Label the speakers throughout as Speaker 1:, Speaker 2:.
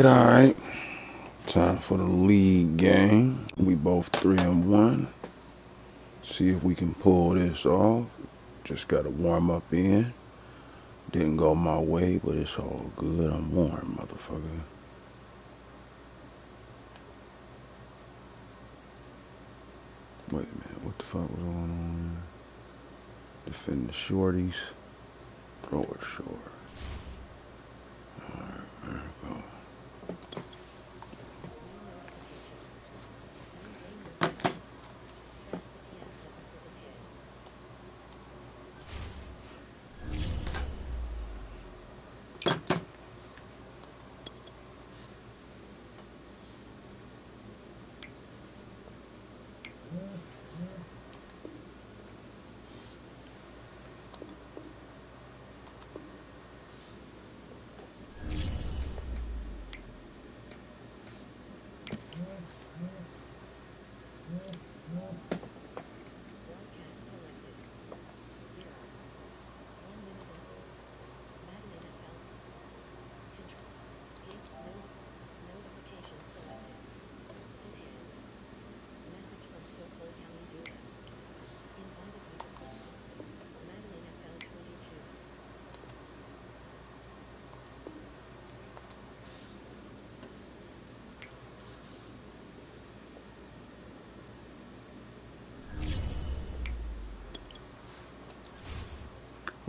Speaker 1: Alright. Time for the league game. We both 3-1. See if we can pull this off. Just got to warm up in. Didn't go my way, but it's all good. I'm warm, motherfucker. Wait a minute, what the fuck was going on? Defend the shorties. Throw it short. Alright, there we go.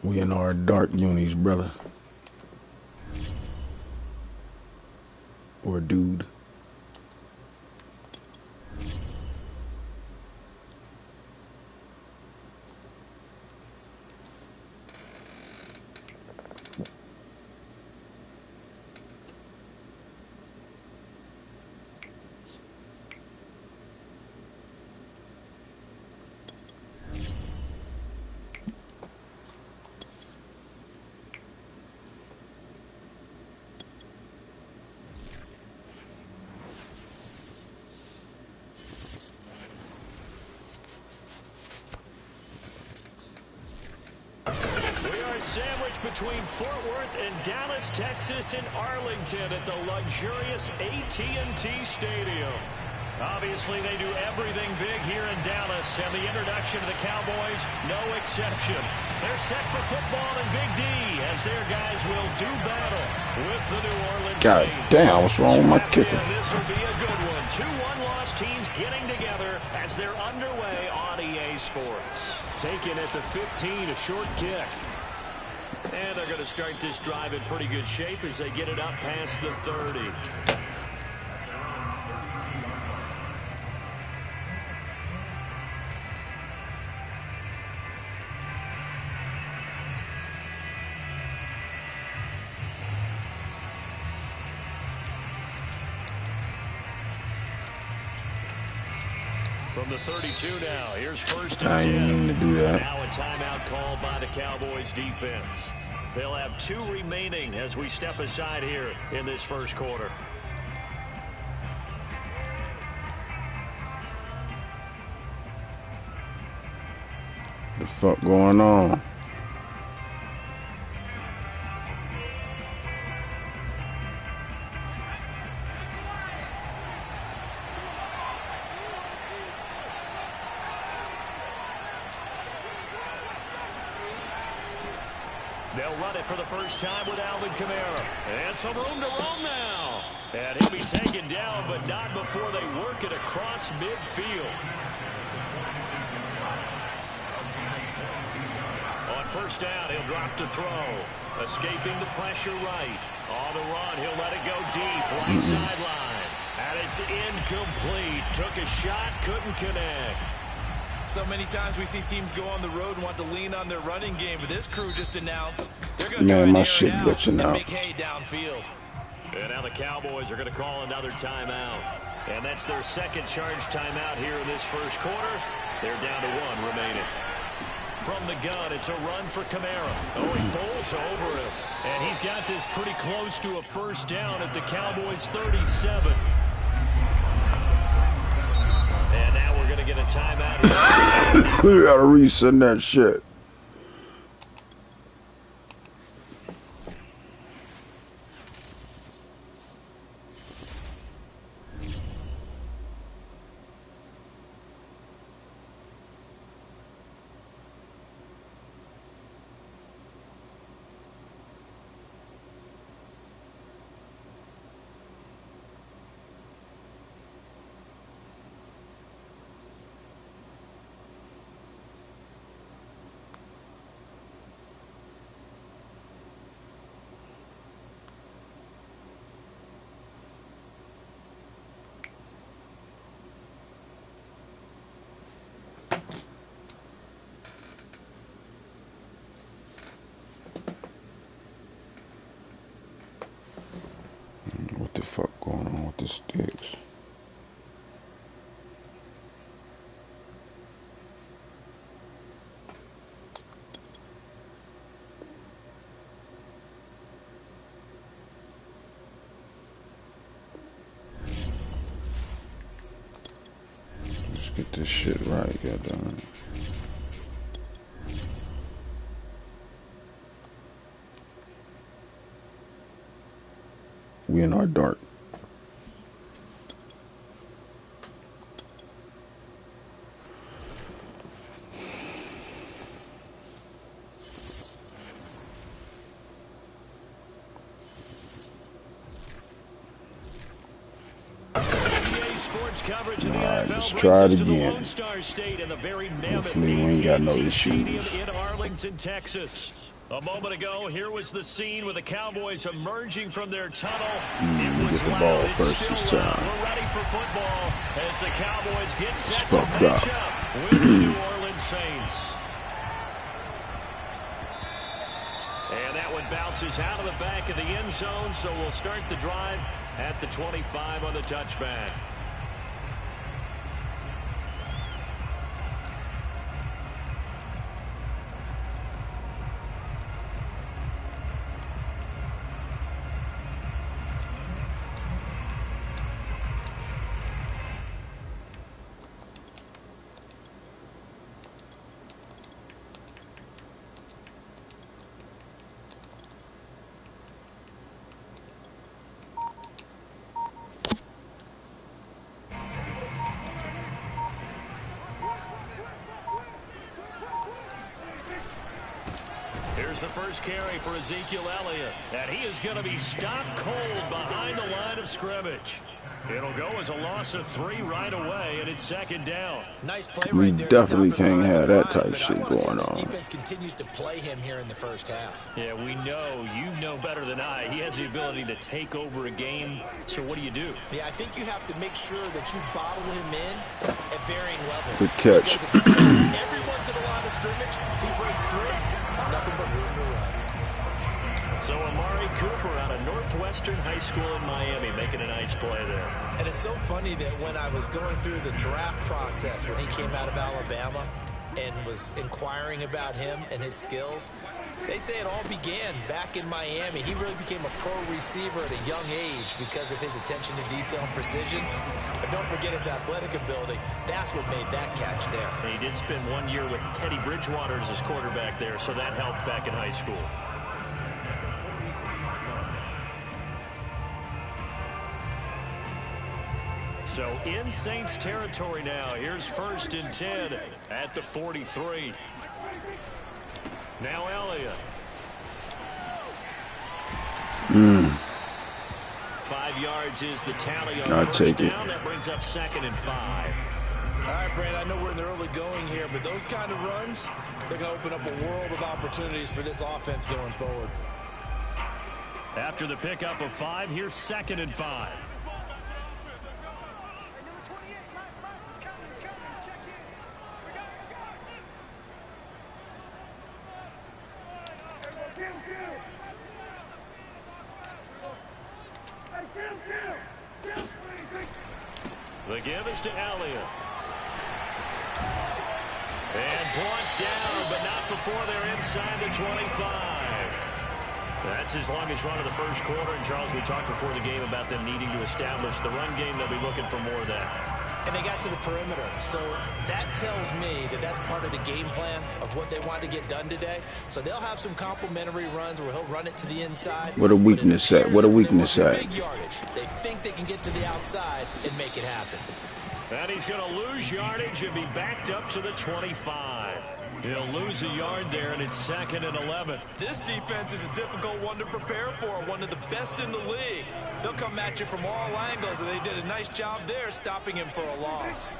Speaker 1: We in our dark unis, brother. Or dude.
Speaker 2: Sandwiched between Fort Worth and Dallas, Texas, and Arlington at the luxurious AT&T Stadium. Obviously, they do everything big here in Dallas, and the introduction of the Cowboys, no exception. They're set for football in Big D as their guys will do battle with the New Orleans
Speaker 1: God
Speaker 2: Saints.
Speaker 1: damn, what's wrong with my kicker?
Speaker 2: This will be a good one. 2 one-loss teams getting together as they're underway on EA Sports. Taken at the 15, a short kick. And they're going to start this drive in pretty good shape as they get it up past the 30. From the 32 now, here's first and 10.
Speaker 1: I didn't mean to do that.
Speaker 2: Now a timeout called by the Cowboys defense. They'll have 2 remaining as we step aside here in this first quarter.
Speaker 1: What the fuck going on?
Speaker 2: They'll run it for the first time with Alvin Kamara. And some room to roam now. And he'll be taken down, but not before they work it across midfield. On first down, he'll drop to throw. Escaping the pressure right. On the run, he'll let it go deep. Right sideline. And it's incomplete. Took a shot, couldn't connect.
Speaker 3: So many times we see teams go on the road and want to lean on their running game, but this crew just announced they're going to try and air it out and make hay downfield.
Speaker 2: And now the Cowboys are going to call another timeout. And that's their second charge timeout here in this first quarter. They're down to 1 remaining. From the gun, it's a run for Kamara. Oh, he bowls over him. And he's got this pretty close to a first down at the Cowboys' 37. And now we're going to get a timeout here.
Speaker 1: We gotta reset that shit. the sticks. Let's get this shit right, goddamn. We in our dark.
Speaker 2: Sports coverage of the
Speaker 1: All right,
Speaker 2: NFL
Speaker 1: let's try it
Speaker 2: to the
Speaker 1: again.
Speaker 2: Lone Star State and the very mammoth
Speaker 1: Hopefully we ain't got no
Speaker 2: AT&T
Speaker 1: issues.
Speaker 2: Stadium in Arlington, Texas. A moment ago, here was the scene with the Cowboys emerging from their tunnel. It was
Speaker 1: Get the
Speaker 2: loud.
Speaker 1: ball
Speaker 2: It's
Speaker 1: first
Speaker 2: still
Speaker 1: this
Speaker 2: loud.
Speaker 1: time.
Speaker 2: We're ready for football as the Cowboys get set to
Speaker 1: Fucked
Speaker 2: match
Speaker 1: up.
Speaker 2: up with the New Orleans Saints. And that one bounces out of the back of the end zone, so we'll start the drive at the 25 on the touchback. Here's the first carry for Ezekiel Elliott, and he is going to be stopped cold behind the line of scrimmage. It'll go as a loss of 3 right away, and it's second down.
Speaker 4: Nice play
Speaker 1: We
Speaker 4: right there.
Speaker 1: definitely can't have that type of
Speaker 4: but
Speaker 1: shit
Speaker 4: I wanna see how
Speaker 1: going
Speaker 4: this
Speaker 1: on.
Speaker 4: defense continues to play him here in the first half.
Speaker 2: Yeah, we know. You know better than I. He has the ability to take over a game. So what do you do?
Speaker 4: Yeah, I think you have to make sure that you bottle him in at varying levels.
Speaker 1: Good catch.
Speaker 4: Because if you put everyone to the line of scrimmage, if he breaks through, there's nothing but room to run.
Speaker 2: So Amari Cooper out of Northwestern High School in Miami making a nice play there.
Speaker 4: And it's so funny that when I was going through the draft process when he came out of Alabama and was inquiring about him and his skills, they say it all began back in Miami. He really became a pro receiver at a young age because of his attention to detail and precision. But don't forget his athletic ability. That's what made that catch there.
Speaker 2: He did spend 1 year with Teddy Bridgewater as his quarterback there, so that helped back in high school. So in Saints territory now. Here's 1st and 10 at the 43. Now Elliott. 5 yards is the tally on first down. That brings up 2nd and 5.
Speaker 3: All right, Brandon, I know we're in the early going here, but those kind of runs, they're going to open up a world of opportunities for this offense going forward.
Speaker 2: After the pickup of 5, here's 2nd and 5. The give is to Elliott. And brought down, but not before they're inside the 25. That's his longest run of the first quarter. And, Charles, we talked before the game about them needing to establish the run game. They'll be looking for more of that.
Speaker 4: And they got to the perimeter. So that tells me that that's part of the game plan of what they want to get done today. So they'll have some complimentary runs where he'll run it to the inside.
Speaker 1: What a weakness at? What a weakness at?
Speaker 4: Big yardage. They think they can get to the outside and make it happen.
Speaker 2: And he's going to lose yardage and be backed up to the 25. He'll lose a yard there, and it's 2nd and 11.
Speaker 3: This defense is a difficult one to prepare for, one of the best in the league. They'll come at you from all angles, and they did a nice job there stopping him for a loss.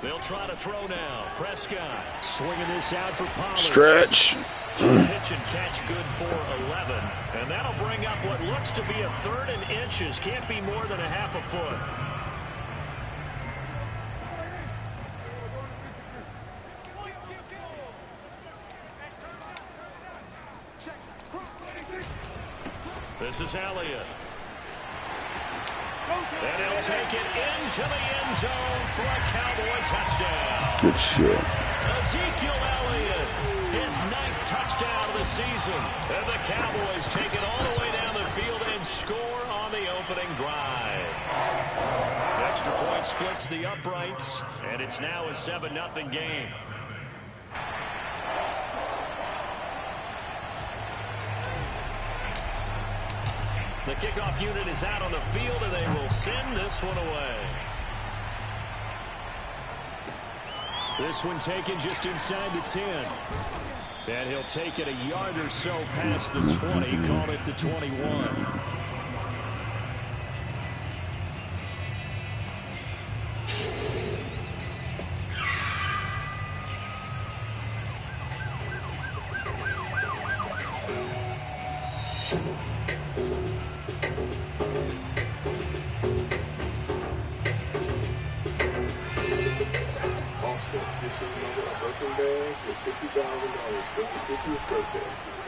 Speaker 2: They'll try to throw now. Prescott swinging this out for Pollard.
Speaker 1: Stretch.
Speaker 2: Pitch and catch good for 11. And that'll bring up what looks to be a 3rd and inches. Can't be more than a half a foot. This is Elliott. And he'll take it into the end zone for a Cowboy touchdown.
Speaker 1: Good shit.
Speaker 2: Ezekiel Elliott, his 9th touchdown of the season. And the Cowboys take it all the way down the field and score on the opening drive. The extra point splits the uprights, and it's now a 7-0 game. The kickoff unit is out on the field, and they will send this one away. This one taken just inside the 10. And he'll take it a yard or so past the 20, call it the 21.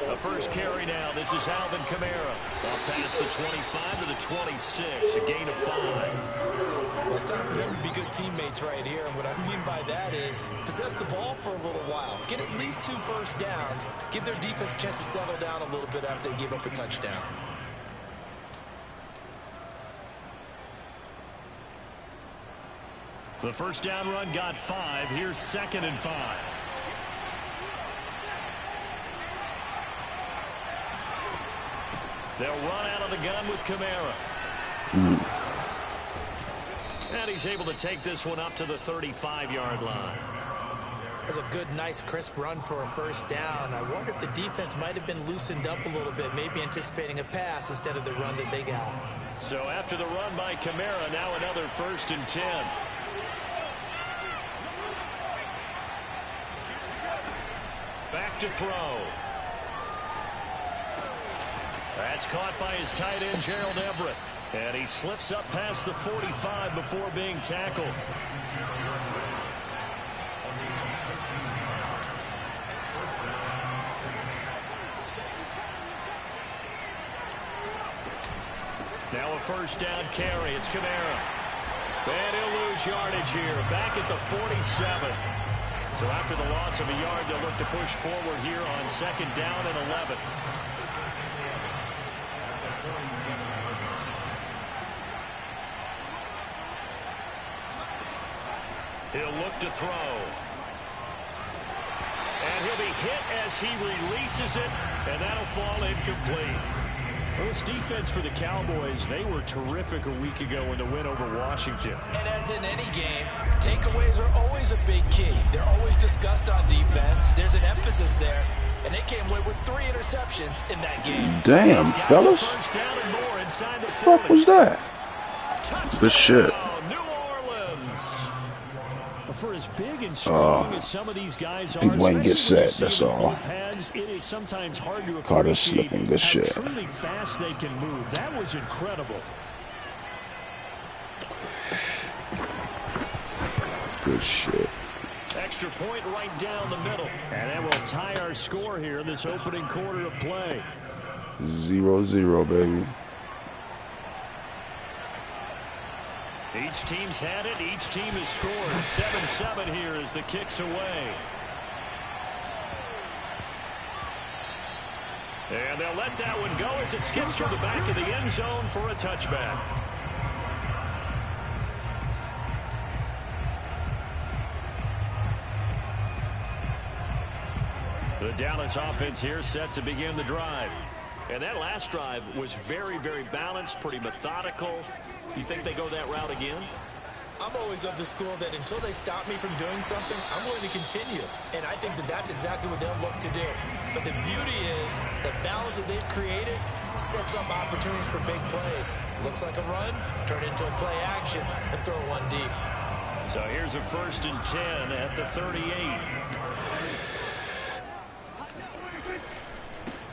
Speaker 2: The first carry now. This is Alvin Kamara. Up past the 25 to the 26. A gain of 5.
Speaker 4: Well, it's time for them to be good teammates right here. And what I mean by that is possess the ball for a little while. Get at least 2 first downs. Give their defense a chance to settle down a little bit after they give up a touchdown.
Speaker 2: The first down run got 5. Here's 2nd and 5. They'll run out of the gun with Kamara. And he's able to take this one up to the 35-yard line.
Speaker 4: That's a good, nice, crisp run for a first down. I wonder if the defense might have been loosened up a little bit, maybe anticipating a pass instead of the run that they got.
Speaker 2: So after the run by Kamara, now another 1st and 10. Back to throw. That's caught by his tight end, Gerald Everett. And he slips up past the 45 before being tackled. Now a first down carry. It's Kamara. And he'll lose yardage here. Back at the 47. So after the loss of a yard, they'll look to push forward here on 2nd down and 11. He'll look to throw. And he'll be hit as he releases it, and that'll fall incomplete. Well, this defense for the Cowboys, they were terrific a week ago in the win over Washington.
Speaker 4: And as in any game, takeaways are always a big key. They're always discussed on defense. There's an emphasis there, and they came away with 3 interceptions in that game.
Speaker 1: Damn, fellas. What the fuck was that? Good shit.
Speaker 2: For as big and strong as some of these guys are,
Speaker 1: Wayne gets set, that's all.
Speaker 2: Pads, it is sometimes hard to
Speaker 1: Carter's slipping, good shit.
Speaker 2: How truly fast they can move. That was incredible.
Speaker 1: Good shit.
Speaker 2: Extra point right down the middle. And that will tie our score here in this opening quarter of play.
Speaker 1: 0-0, baby.
Speaker 2: Each team's had it. Each team has scored. 7-7 here as the kick's away. And they'll let that one go as it skips through the back of the end zone for a touchback. The Dallas offense here set to begin the drive. And that last drive was very, very balanced, pretty methodical. Do you think they go that route again?
Speaker 4: I'm always of the school that until they stop me from doing something, I'm going to continue. And I think that that's exactly what they'll look to do. But the beauty is the balance that they've created sets up opportunities for big plays. Looks like a run, turn it into a play action, and throw one deep.
Speaker 2: So here's a 1st and 10 at the 38.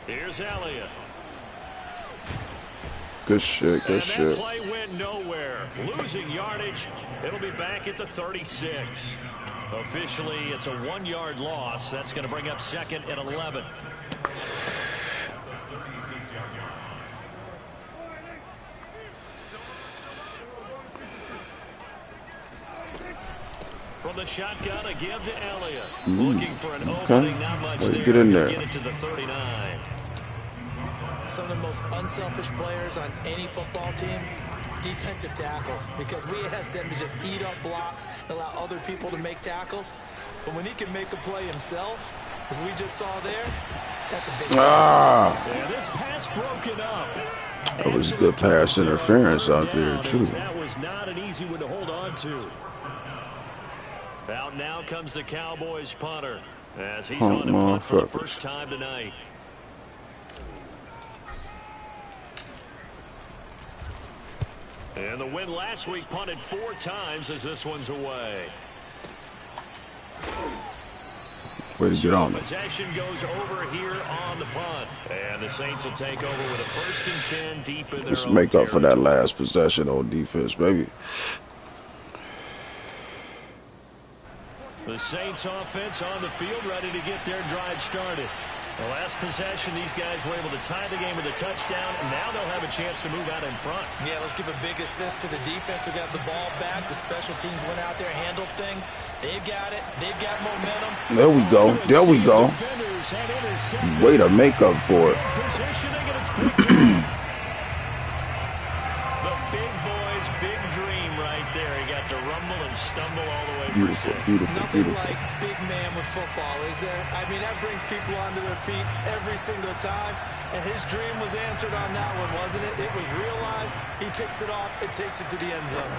Speaker 2: Here's Elliott.
Speaker 1: Good shit, good shit.
Speaker 2: And that play went nowhere. Losing yardage. It'll be back at the 36. Officially, it's a 1-yard loss. That's going to bring up 2nd and 11. From the shotgun, a give to Elliott. Looking for an
Speaker 1: Okay.
Speaker 2: opening, not much
Speaker 1: Well,
Speaker 2: there.
Speaker 1: get in there.
Speaker 2: Get it to the 39.
Speaker 4: Some of the most unselfish players on any football team, defensive tackles, because we ask them to just eat up blocks and allow other people to make tackles. But when he can make a play himself, as we just saw there, that's a big deal.
Speaker 2: Yeah, this pass broken up.
Speaker 1: That was good pass interference out there, too.
Speaker 2: That was not an easy one to hold on to. Out now comes the Cowboys punter as he's on to punt for the first time tonight. And the win last week punted 4 times as this one's away.
Speaker 1: Way to get on it.
Speaker 2: Possession goes over here on the punt. And the Saints will take over with a 1st and 10 deep in their
Speaker 1: Let's
Speaker 2: own
Speaker 1: make up for that
Speaker 2: territory.
Speaker 1: last possession on defense, baby.
Speaker 2: The Saints offense on the field, ready to get their drive started. The last possession, these guys were able to tie the game with a touchdown, and now they'll have a chance to move out in front.
Speaker 4: Yeah, let's give a big assist to the defense who got the ball back. The special teams went out there, handled things. They've got it. They've got momentum.
Speaker 1: There we go. There we go. Way to make up for it.
Speaker 2: Positioning, and it's picked off. The big boy's big dream right there. He got to rumble and stumble all the way for
Speaker 1: Beautiful,
Speaker 2: 6.
Speaker 1: beautiful,
Speaker 4: Nothing
Speaker 1: beautiful.
Speaker 4: like big man with football, is there? I mean, that brings people onto their feet every single time. And his dream was answered on that one, wasn't it? It was realized. He picks it off and takes it to the end zone.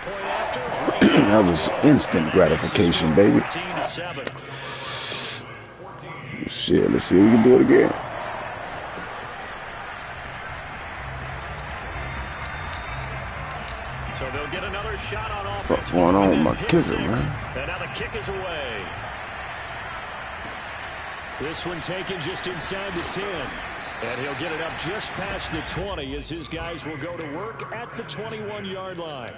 Speaker 2: Point after.
Speaker 1: That was instant gratification, baby.
Speaker 2: 14-7.
Speaker 1: Shit, let's see if we can do it again.
Speaker 2: So they'll get another shot on offense.
Speaker 1: What's going on with my
Speaker 2: Pick
Speaker 1: kicker,
Speaker 2: 6.
Speaker 1: man?
Speaker 2: And now the kick is away. This one taken just inside the 10. And he'll get it up just past the 20 as his guys will go to work at the 21-yard line.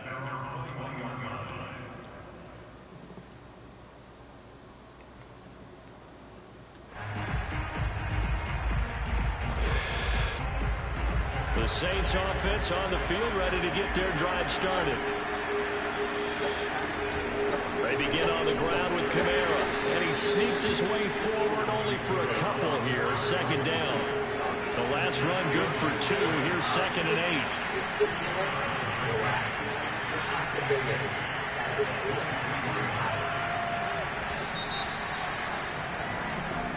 Speaker 2: The Saints offense on the field, ready to get their drive started. They begin on the ground with Kamara, and he sneaks his way forward only for a couple here. 2nd down. The last run good for 2. Here's 2nd and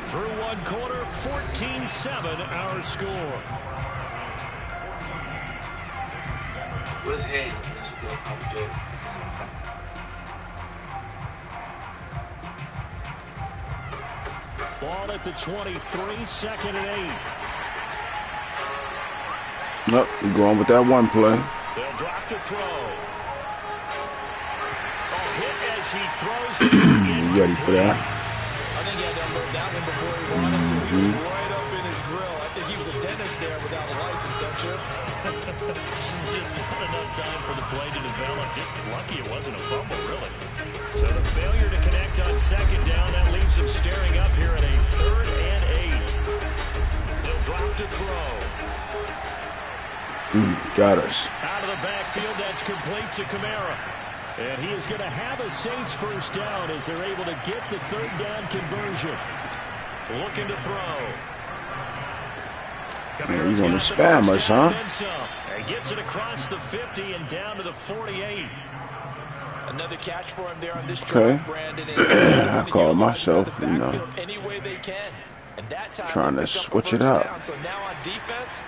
Speaker 2: 8. Through 1 quarter, 14-7 our score.
Speaker 5: What's head?
Speaker 2: Ball at the 23, 2nd and 8.
Speaker 1: Nope, we're going with that one play.
Speaker 2: They'll drop to throw. A hit as he throws it.
Speaker 1: You ready for that?
Speaker 4: I think he had to unload that one before he wanted to. He was right up in his grill. I think he was a dentist there without a license, don't you?
Speaker 2: Just not enough time for the play to develop. Lucky it wasn't a fumble, really. So the failure to connect on 2nd down, that leaves him staring up here at a 3rd and 8. They'll drop to throw.
Speaker 1: Got us.
Speaker 2: Out of the backfield, that's complete to Kamara. And he is going to have a Saints 1st down as they're able to get the 3rd down conversion. Looking to throw.
Speaker 1: Man, he's gonna spam us, huh?
Speaker 2: And gets it across the 50 and down to the 48.
Speaker 4: Another catch for him there on this
Speaker 1: Okay.
Speaker 4: drive, Brandon.
Speaker 1: I call myself, you know,
Speaker 4: any way they can. And that time
Speaker 1: trying
Speaker 4: they
Speaker 1: to
Speaker 4: pick up a
Speaker 1: switch it
Speaker 4: 1st
Speaker 1: up.
Speaker 4: down. So now on defense,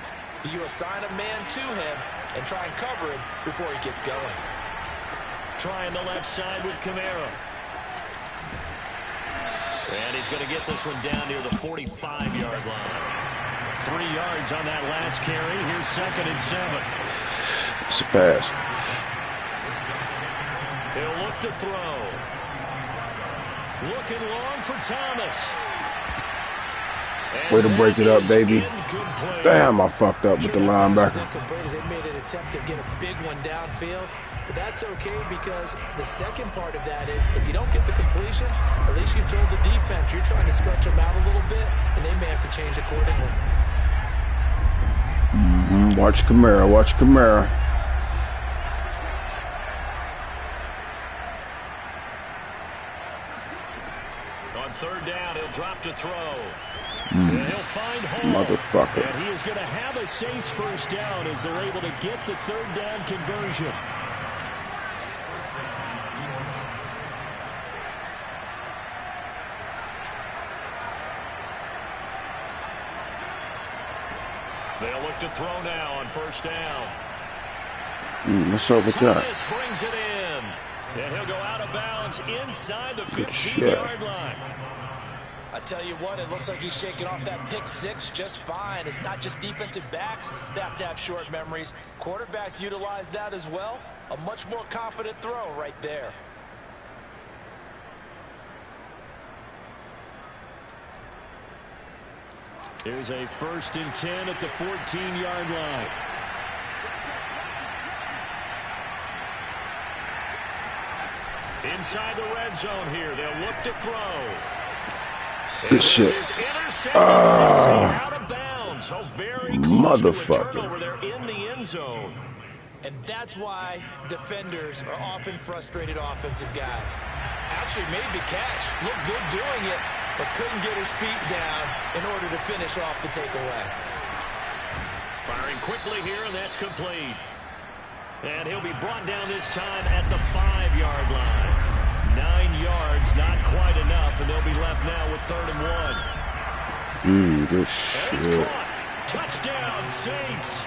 Speaker 4: do you assign a man to him and try and cover him before he gets going?
Speaker 2: Trying the left side with Kamara. And he's going to get this one down near the 45-yard line. 3 yards on that last carry. Here's 2nd and 7.
Speaker 1: It's a pass.
Speaker 2: They'll look to throw. Looking long for Thomas. And
Speaker 1: Way to break it up,
Speaker 2: that is
Speaker 1: baby.
Speaker 2: incomplete.
Speaker 1: Damn, I fucked up with the linebacker.
Speaker 4: They made an attempt to get a big one downfield. But that's okay because the second part of that is if you don't get the completion, at least you've told the defense you're trying to stretch them out a little bit, and they may have to change accordingly.
Speaker 1: Watch Kamara, watch Kamara.
Speaker 2: throw. And he'll find home.
Speaker 1: Motherfucker.
Speaker 2: And he is going to have a Saints first down as they're able to get the third down conversion. They'll look to throw now on first down.
Speaker 1: What's up with that?
Speaker 2: Thomas brings it in. And he'll go out of bounds inside the 15-yard line.
Speaker 4: I tell you what, it looks like he's shaking off that pick six just fine. It's not just defensive backs that have to have short memories. Quarterbacks utilize that as well. A much more confident throw right there.
Speaker 2: Here's a 1st and 10 at the 14-yard line. Inside the red zone here. They'll look to throw.
Speaker 1: Good shit.
Speaker 2: Out of bounds. So very close to a
Speaker 1: Motherfucker.
Speaker 2: turnover there in the end zone.
Speaker 4: And that's why defenders are often frustrated offensive guys. Actually made the catch. Looked good doing it, but couldn't get his feet down in order to finish off the takeaway.
Speaker 2: Firing quickly here, and that's complete. And he'll be brought down this time at the 5-yard line. 9 yards, not quite enough, and they'll be left now with 3rd and 1.
Speaker 1: Good
Speaker 2: And it's
Speaker 1: shit.
Speaker 2: caught. Touchdown, Saints.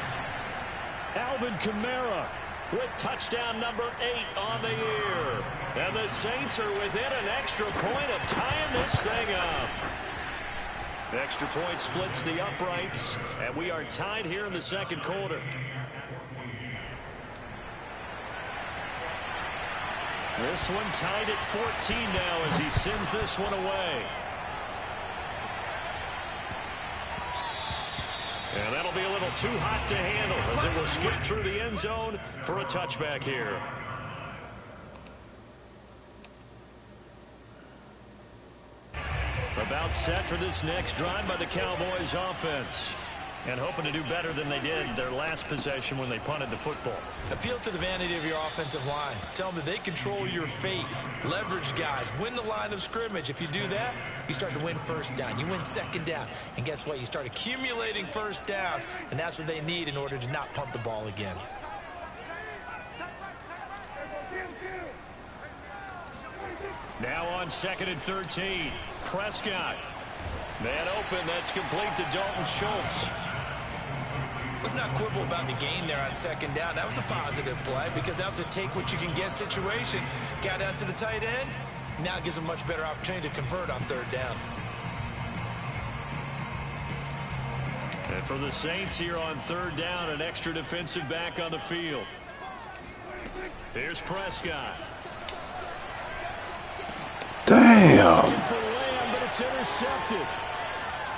Speaker 2: Alvin Kamara with touchdown number 8 on the year. And the Saints are within an extra point of tying this thing up. The extra point splits the uprights, and we are tied here in the 2nd quarter. This one tied at 14 now as he sends this one away. And that'll be a little too hot to handle as it will skip through the end zone for a touchback here. About set for this next drive by the Cowboys offense. And hoping to do better than they did their last possession when they punted the football.
Speaker 4: Appeal to the vanity of your offensive line. Tell them that they control your fate. Leverage guys. Win the line of scrimmage. If you do that, you start to win first down. You win 2nd down. And guess what? You start accumulating first downs. And that's what they need in order to not punt the ball again.
Speaker 2: Now on 2nd and 13. Prescott. Man open. That's complete to Dalton Schultz.
Speaker 4: Let's not quibble about the gain there on 2nd down. That was a positive play because that was a take-what-you-can-get situation. Got out to the tight end. Now it gives them a much better opportunity to convert on 3rd down.
Speaker 2: And for the Saints here on 3rd down, an extra defensive back on the field. Here's Prescott.
Speaker 1: Damn.
Speaker 2: Looking for Lamb, but it's intercepted.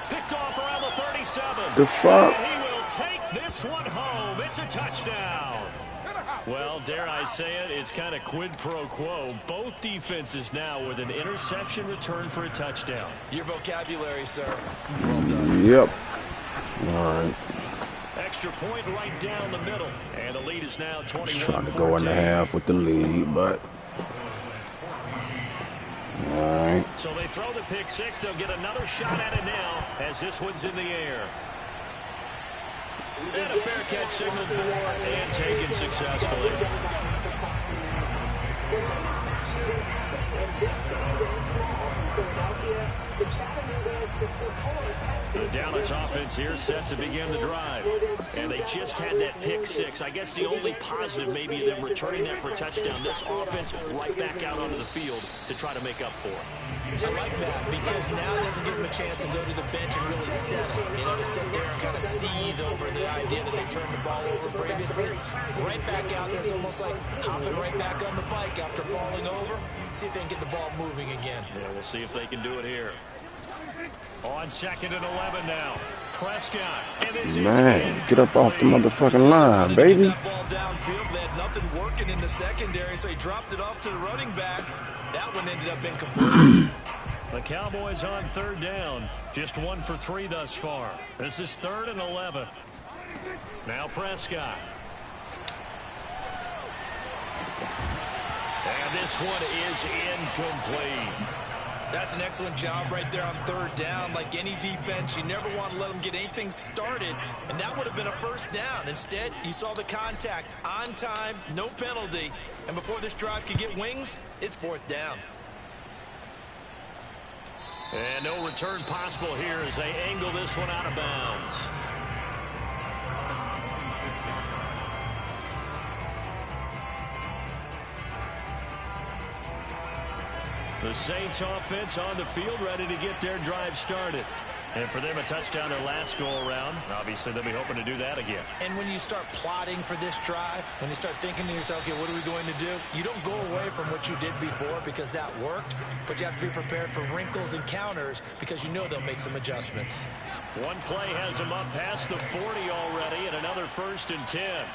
Speaker 2: Picked off around the 37.
Speaker 1: The fuck?
Speaker 2: And he will take this one home. It's a touchdown. Well, dare I say it, it's kind of quid pro quo. Both defenses now with an interception return for a touchdown.
Speaker 4: Your vocabulary, sir. Well done.
Speaker 1: Yep. All right.
Speaker 2: Extra point right down the middle. And the lead is now 21-14.
Speaker 1: Trying to go in the half with the lead, but... All right.
Speaker 2: So they throw the pick six. They'll get another shot at it now as this one's in the air. And a fair catch signaled for and taken successfully. The Dallas offense here set to begin the drive. And they just had that pick six. I guess the only positive maybe of them returning that for a touchdown. This offense right back out onto the field to try to make up for it.
Speaker 4: I like that because now it doesn't give them a chance to go to the bench and really settle. You know, to sit there and kind of seethe over the idea that they turned the ball over previously. Right back out there. It's almost like hopping right back on the bike after falling over. See if they can get the ball moving again.
Speaker 2: Yeah, we'll see if they can do it here. On 2nd and 11 now. Prescott. And this
Speaker 1: Man, get up off the motherfucking line, baby.
Speaker 4: That ball downfield. They had nothing working in the secondary, so he dropped it off to the running back. That one ended up incomplete.
Speaker 2: The Cowboys on 3rd down. Just 1 for 3 thus far. This is 3rd and 11. Now Prescott. And this one is incomplete.
Speaker 4: That's an excellent job right there on third down. Like any defense, you never want to let them get anything started, and that would have been a first down. Instead, you saw the contact on time, no penalty, and before this drive could get wings, it's fourth down.
Speaker 2: And no return possible here as they angle this one out of bounds. The Saints offense on the field, ready to get their drive started. And for them, a touchdown their last go-around. Obviously, they'll be hoping to do that again.
Speaker 4: And when you start plotting for this drive, when you start thinking to yourself, okay, what are we going to do? You don't go away from what you did before because that worked, but you have to be prepared for wrinkles and counters because you know they'll make some adjustments.
Speaker 2: One play has them up past the 40 already, and another 1st and 10.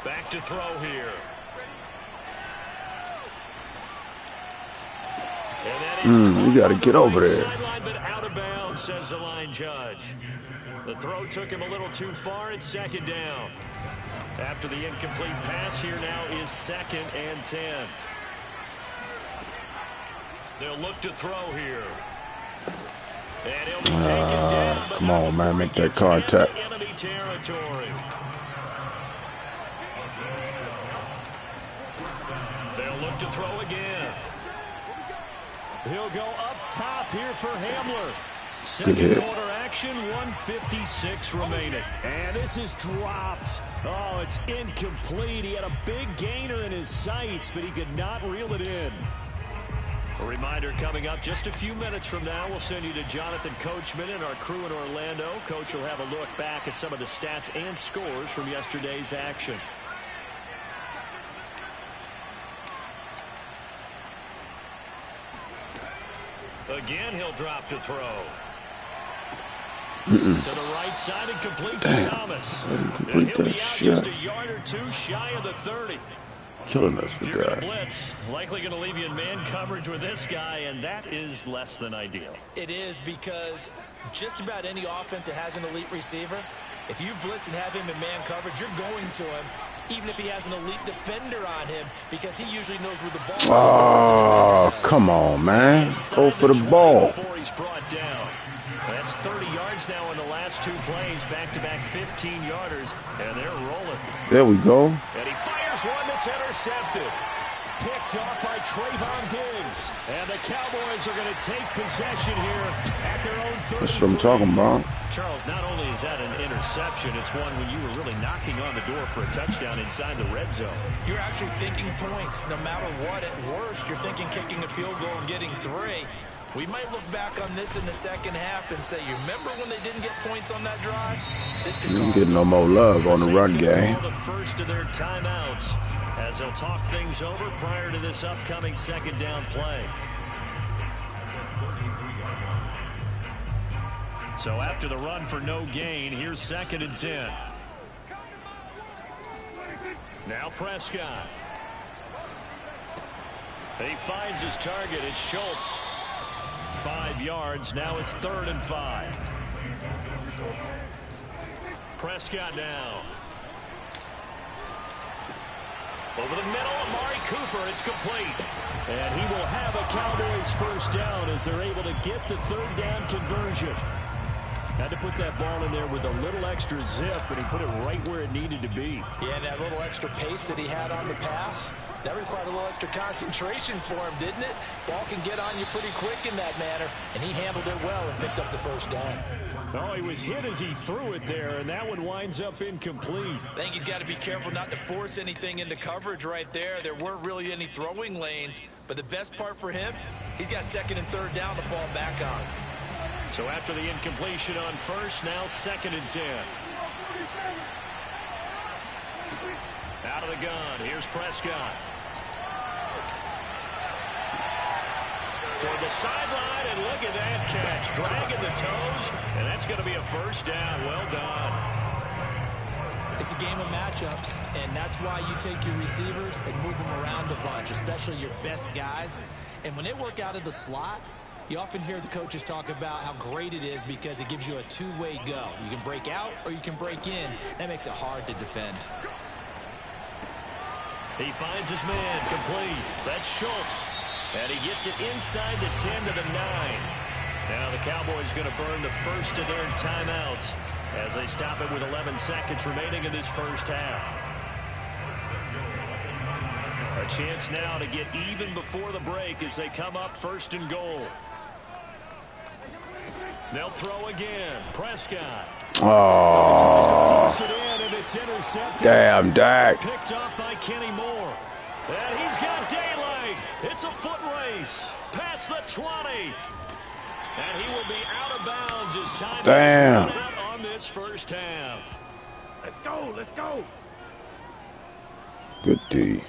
Speaker 2: Back to throw here.
Speaker 1: You got to get over there.
Speaker 2: Sideline, but out of bounds, says the line judge. The throw took him a little too far. It's 2nd down. After the incomplete pass, here now is 2nd and 10. They'll look to throw here. And he'll be taken down.
Speaker 1: Come on, man, make that contact.
Speaker 2: Enemy territory. They'll look to throw again. He'll go up top here for Hamler. Second quarter action, 1:56 remaining. And this is dropped. Oh, it's incomplete. He had a big gainer in his sights, but he could not reel it in. A reminder coming up just a few minutes from now, we'll send you to Jonathan Coachman and our crew in Orlando. Coach will have a look back at some of the stats and scores from yesterday's action. Again, he'll drop to throw. To the right side and complete to Thomas. And he'll be out just a yard or two shy of the 30.
Speaker 1: Killing us
Speaker 2: If
Speaker 1: with
Speaker 2: you're going
Speaker 1: that.
Speaker 2: to blitz, likely going to leave you in man coverage with this guy, and that is less than ideal.
Speaker 4: It is because just about any offense that has an elite receiver, if you blitz and have him in man coverage, you're going to him, even if he has an elite defender on him, because he usually knows where the ball is.
Speaker 1: Oh, come on, man. Go for the ball.
Speaker 2: Before he's brought down. That's 30 yards now in the last 2 plays, back-to-back 15-yarders, and they're rolling.
Speaker 1: There we go.
Speaker 2: And he fires one that's intercepted. Picked off by Trayvon Diggs. And the Cowboys are going to take possession here at their own 33.
Speaker 1: That's what I'm talking about.
Speaker 2: Charles, not only is that an interception, it's one when you were really knocking on the door for a touchdown inside the red zone.
Speaker 4: You're actually thinking points. No matter what, at worst, you're thinking kicking a field goal and getting 3. We might look back on this in the second half and say, you remember when they didn't get points on that drive? This could
Speaker 1: You get no more love on the run game.
Speaker 2: The first of their timeouts as they'll talk things over prior to this upcoming 2nd down play. So after the run for no gain, here's 2nd and 10. Now Prescott. He finds his target. It's Schultz. 5 yards. Now it's 3rd and 5. Prescott now. Over the middle, Amari Cooper. It's complete. And he will have a Cowboys first down as they're able to get the 3rd down conversion. Had to put that ball in there with a little extra zip, but he put it right where it needed to be.
Speaker 4: Yeah, and that little extra pace that he had on the pass, that required a little extra concentration for him, didn't it? Ball can get on you pretty quick in that manner, and he handled it well and picked up the first down.
Speaker 2: Oh, he was hit as he threw it there, and that one winds up incomplete.
Speaker 4: I think he's got to be careful not to force anything into coverage right there. There weren't really any throwing lanes, but the best part for him, he's got 2nd and 3rd down to fall back on.
Speaker 2: So after the incompletion on first, now 2nd and 10. Out of the gun, here's Prescott. Toward the sideline, and look at that catch. Dragging the toes, and that's going to be a first down. Well done.
Speaker 4: It's a game of matchups, and that's why you take your receivers and move them around a bunch, especially your best guys. And when they work out of the slot, you often hear the coaches talk about how great it is because it gives you a two-way go. You can break out or you can break in. That makes it hard to defend.
Speaker 2: He finds his man complete. That's Schultz. And he gets it inside the 10 to the 9. Now the Cowboys going to burn the first of their timeouts as they stop it with 11 seconds remaining in this first half. A chance now to get even before the break as they come up 1st and goal. They'll throw again. Prescott.
Speaker 1: Oh.
Speaker 2: Force it in, and it's intercepted.
Speaker 1: Damn, Dak.
Speaker 2: Picked off by Kenny Moore. And he's got daylight. It's a foot race. Past the 20. And he will be out of bounds as time
Speaker 1: Damn.
Speaker 2: is run out on this first half.
Speaker 3: Let's go. Let's go.
Speaker 1: Good D.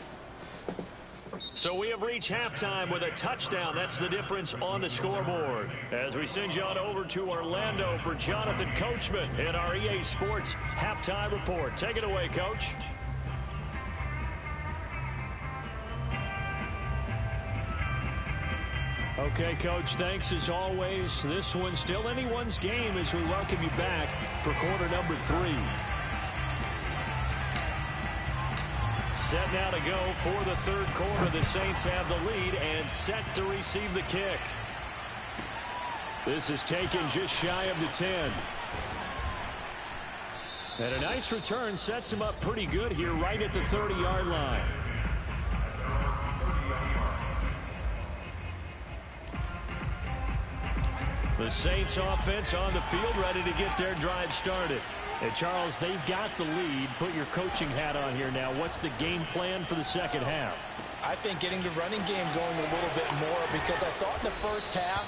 Speaker 2: So we have reached halftime with a touchdown. That's the difference on the scoreboard. As we send you on over to Orlando for Jonathan Coachman in our EA Sports halftime report. Take it away, Coach. Okay, Coach, thanks as always. This one's still anyone's game as we welcome you back for quarter number 3. Set now to go for the third quarter. The Saints have the lead and set to receive the kick. This is taken just shy of the 10. And a nice return sets him up pretty good here right at the 30-yard line. The Saints offense on the field ready to get their drive started. And Charles, they've got the lead. Put your coaching hat on here now. What's the game plan for the second half?
Speaker 4: I think getting the running game going a little bit more, because I thought in the first half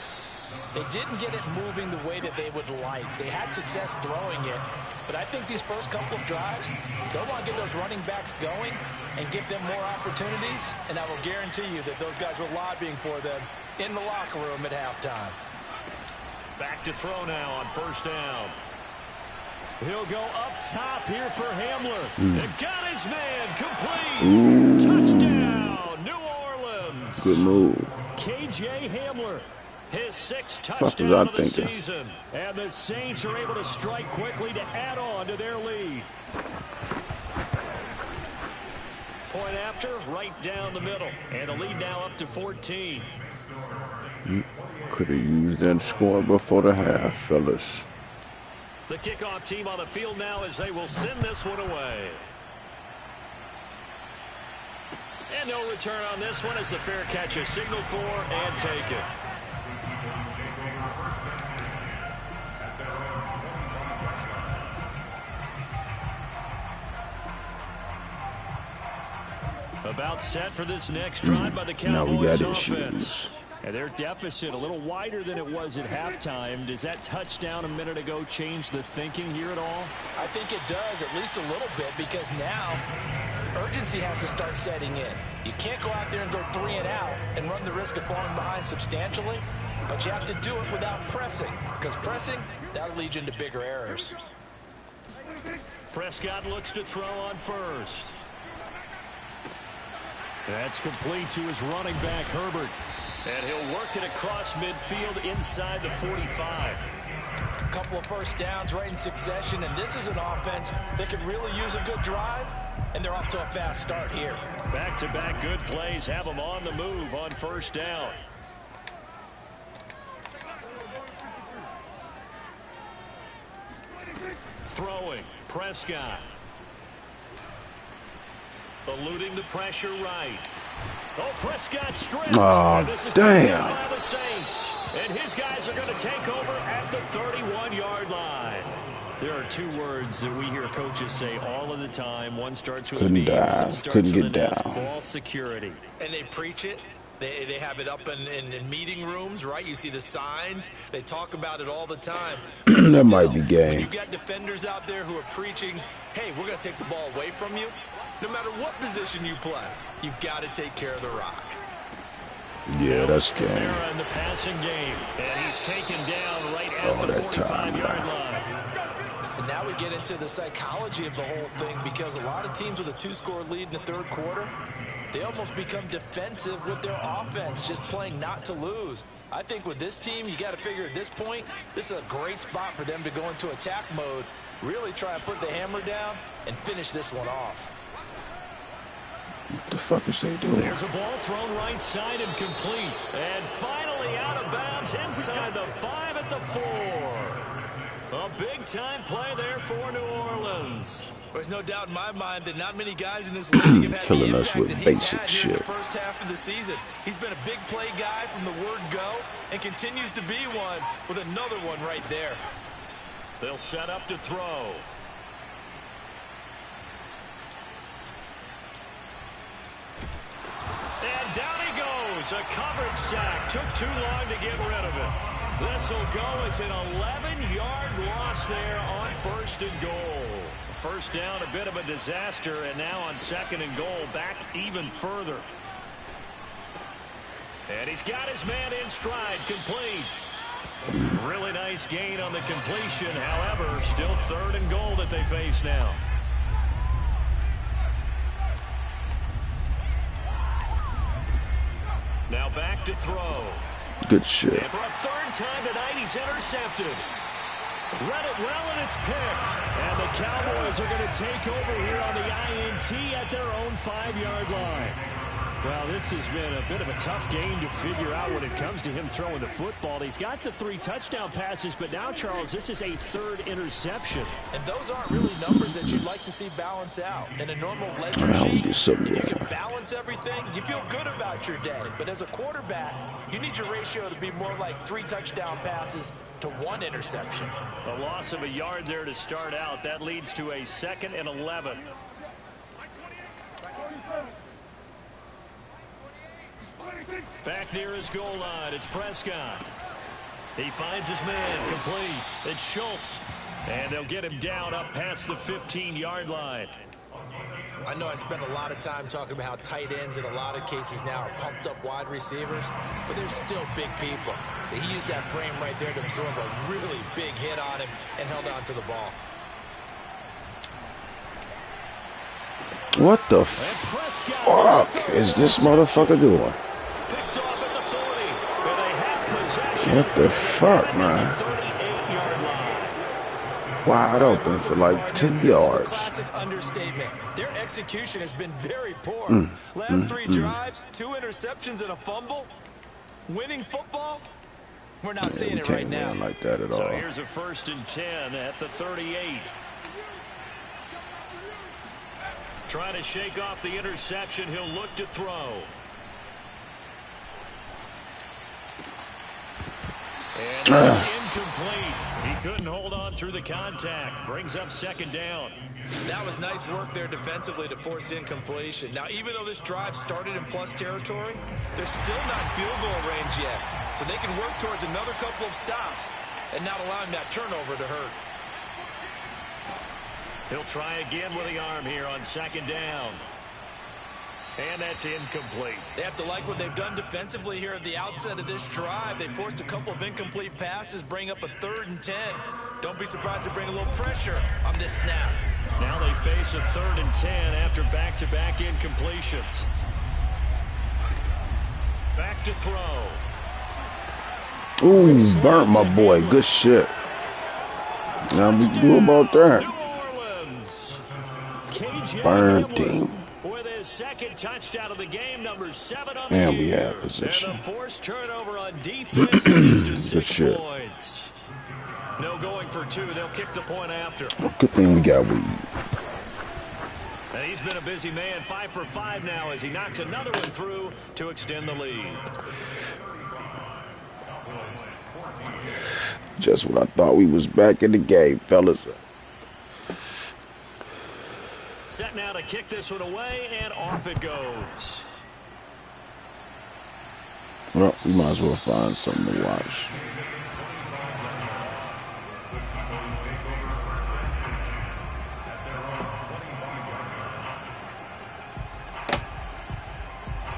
Speaker 4: they didn't get it moving the way that they would like. They had success throwing it, but I think these first couple of drives, they'll want to get those running backs going and give them more opportunities, and I will guarantee you that those guys were lobbying for them in the locker room at halftime.
Speaker 2: Back to throw now on first down. He'll go up top here for Hamler. It got his man complete. Touchdown, New Orleans.
Speaker 1: Good move.
Speaker 2: KJ Hamler, his 6th touchdown of the season. And the Saints are able to strike quickly to add on to their lead. Point after, right down the middle. And the lead now up to 14.
Speaker 1: Could have used that score before the half, fellas.
Speaker 2: The kickoff team on the field now as they will send this one away. And no return on this one as the fair catch is signaled for and taken. About set for this next drive by the Cowboys offense. And their deficit a little wider than it was at halftime. Does that touchdown a minute ago change the thinking here at all?
Speaker 4: I think it does, at least a little bit, because now urgency has to start setting in. You can't go out there and go 3 and out and run the risk of falling behind substantially, but you have to do it without pressing, because pressing, that'll lead you into bigger errors.
Speaker 2: Prescott looks to throw on first. That's complete to his running back, Herbert. And he'll work it across midfield inside the 45.
Speaker 4: A couple of first downs right in succession, and this is an offense that could really use a good drive, and they're off to a fast start here.
Speaker 2: Back-to-back good plays have them on the move on first down. Throwing, Prescott. Eluding the pressure right. Oh, Prescott stripped.
Speaker 1: Oh,
Speaker 2: and this is
Speaker 1: damn.
Speaker 2: by the Saints. And his guys are going to take over at the 31-yard line. There are 2 words that we hear coaches say all of the time. One starts with
Speaker 1: Couldn't
Speaker 2: a B,
Speaker 1: die.
Speaker 2: starts
Speaker 1: Couldn't
Speaker 2: with
Speaker 1: get
Speaker 2: an S,
Speaker 1: down.
Speaker 2: ball security.
Speaker 4: And they preach it. They have it up in meeting rooms, right? You see the signs. They talk about it all the time.
Speaker 1: That
Speaker 4: Still,
Speaker 1: might be gay.
Speaker 4: When you got defenders out there who are preaching, hey, we're going to take the ball away from you. No matter what position you play, you've got to take care of the rock.
Speaker 1: Yeah, that's gay.
Speaker 2: Kamara in the passing game, and he's taken down right at the 45-yard line.
Speaker 4: And now we get into the psychology of the whole thing, because a lot of teams with a 2-score lead in the third quarter, they almost become defensive with their offense, just playing not to lose. I think with this team, you got to figure at this point, this is a great spot for them to go into attack mode, really try and put the hammer down and finish this one off.
Speaker 1: What the fuck is they doing?
Speaker 2: There's a ball thrown right side and complete. And finally out of bounds inside the 5 at the 4. A big-time play there for New Orleans.
Speaker 3: There's no doubt in my mind that not many guys in this league have had
Speaker 1: Killing
Speaker 3: the
Speaker 1: us
Speaker 3: impact
Speaker 1: with
Speaker 3: that he's
Speaker 1: basic
Speaker 3: had here in the
Speaker 1: shit.
Speaker 3: first half of the season. He's been a big play guy from the word go and continues to be one with another one right there.
Speaker 2: They'll set up to throw. And down he goes. A coverage sack. Took too long to get rid of it. This will go as an 11-yard loss there on 1st and goal. First down, a bit of a disaster, and now on 2nd and goal, back even further. And he's got his man in stride, complete. Really nice gain on the completion. However, still 3rd and goal that they face now. Now back to throw.
Speaker 1: Good shit.
Speaker 2: And for a 3rd time tonight, he's intercepted. Read it well, and it's picked. And the Cowboys are going to take over here on the INT at their own 5-yard line. Well, this has been a bit of a tough game to figure out when it comes to him throwing the football. He's got the 3 touchdown passes, but now, Charles, this is a 3rd interception.
Speaker 3: And those aren't really numbers that you'd like to see balance out. In a normal ledger sheet, if you can balance everything, you feel good about your day. But as a quarterback, you need your ratio to be more like 3 touchdown passes to 1 interception.
Speaker 2: A loss of a yard there to start out. That leads to a 2nd and 11. Back near his goal line, it's Prescott. He finds his man, complete. It's Schultz. And they'll get him down up past the 15-yard line.
Speaker 4: I know I spent a lot of time talking about how tight ends in a lot of cases now are pumped up wide receivers, but they're still big people. He used that frame right there to absorb a really big hit on him and held on to the ball.
Speaker 1: What the fuck is this motherfucker doing?
Speaker 2: Picked off at the 40, and they have possession.
Speaker 1: What the fuck, man?
Speaker 2: 38-yard line.
Speaker 1: Wide open for like 10 yards.
Speaker 3: This is a classic understatement. Their execution has been very poor. Last 3 drives, 2 interceptions and a fumble. Winning football? We're not seeing it right now.
Speaker 1: Like that at all.
Speaker 2: So here's a 1st and 10 at the 38. Trying to shake off the interception. He'll look to throw. And that's incomplete. He couldn't hold on through the contact. Brings up 2nd down.
Speaker 3: That was nice work there defensively to force incompletion. Now, even though this drive started in plus territory, they're still not in field goal range yet. So they can work towards another couple of stops and not allowing that turnover to hurt.
Speaker 2: He'll try again with the arm here on 2nd down. And that's incomplete.
Speaker 3: They have to like what they've done defensively here at the outset of this drive. They forced a couple of incomplete passes, bring up a 3rd and 10. Don't be surprised to bring a little pressure on this snap.
Speaker 2: Now they face a 3rd and 10 after back-to-back incompletions. Back to throw.
Speaker 1: Ooh, burnt my boy. Good shit. Now we do about that.
Speaker 2: New Orleans.
Speaker 1: Burnt him.
Speaker 2: With his 2nd touchdown of the game, number 7 on
Speaker 1: And
Speaker 2: the
Speaker 1: we
Speaker 2: year.
Speaker 1: have position.
Speaker 2: And a forced turnover on defense leads to 6
Speaker 1: shit.
Speaker 2: points. No going for 2. They'll kick the point after.
Speaker 1: Good thing we got weed.
Speaker 2: And he's been a busy man, 5 for 5 now as he knocks another one through to extend the lead.
Speaker 1: Just when I thought we was back in the game, fellas.
Speaker 2: Set now to kick this one away, and off it goes.
Speaker 1: Well, we might as well find something to watch.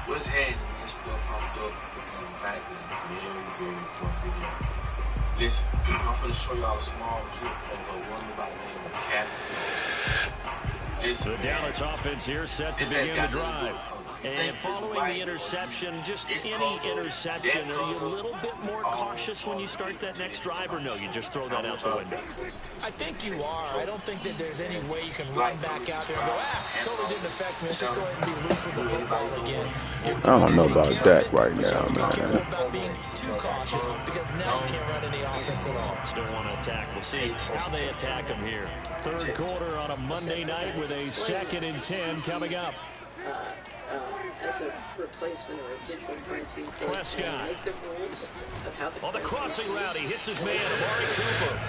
Speaker 5: What's happening? This stuff popped up back in. Listen, I'm finna show y'all a small clip of a woman by the name of Cat.
Speaker 2: The Dallas offense here set to begin the drive. And following the interception, just any interception, are you a little bit more cautious when you start that next drive, or no, you just throw that out the window?
Speaker 4: I think you are. I don't think that there's any way you can run back out there and go, totally didn't affect me. Let's just go ahead and be loose with the football again.
Speaker 1: I don't know about that right now,
Speaker 4: man. You have to be careful
Speaker 1: man.
Speaker 4: about being too cautious because now you can't run any offense at all.
Speaker 2: Still want to attack. We'll see how they attack them here. Third quarter on a Monday night with a 2nd and 10 coming up.
Speaker 6: As a replacement or a digital currency.
Speaker 2: Prescott.
Speaker 6: Make the rules of how the
Speaker 2: on the crossing route, he hits his man, Amari Cooper.